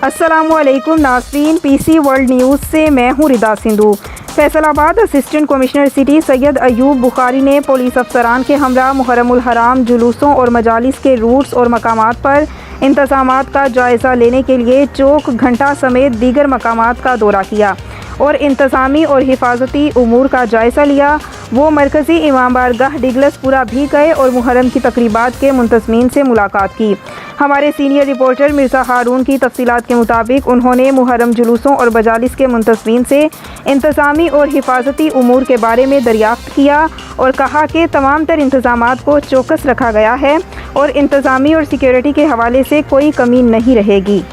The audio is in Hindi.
अस्सलामुअलैकुम नाज़रीन, पीसी वर्ल्ड न्यूज़ से मैं हूँ Rida Sindhu. Faisalabad assistant commissioner city Syed Ayub Bukhari ने पुलिस अफसरान के हमरा मुहर्रमुल हराम जुलूसों और मजालिस के रूट्स और मकामात पर इंतज़ामात का जायज़ा लेने के लिए चौक घंटा समेत दीगर मकामात का दौरा किया और इंतज़ामी और हिफाजती उमूर का जायज़ा लिया। वो मरकज़ी इमाम बारगाह डिगलसपुरा भी गए और मुहर्रम की तकरीबात के मुंतज़मीन से मुलाकात की। हमारे सीनियर रिपोर्टर मिर्ज़ा हारून की तफसीलात के मुताबिक उन्होंने मुहर्रम जुलूसों और मजालिस के मुंतज़मीन से इंतज़ामी और हिफाजती उमूर के बारे में दरियाफ़्त किया और कहा कि तमाम तर इंतज़ामात को चौकस रखा गया है और इंतज़ामी और सिक्योरिटी के हवाले से कोई कमी नहीं रहेगी।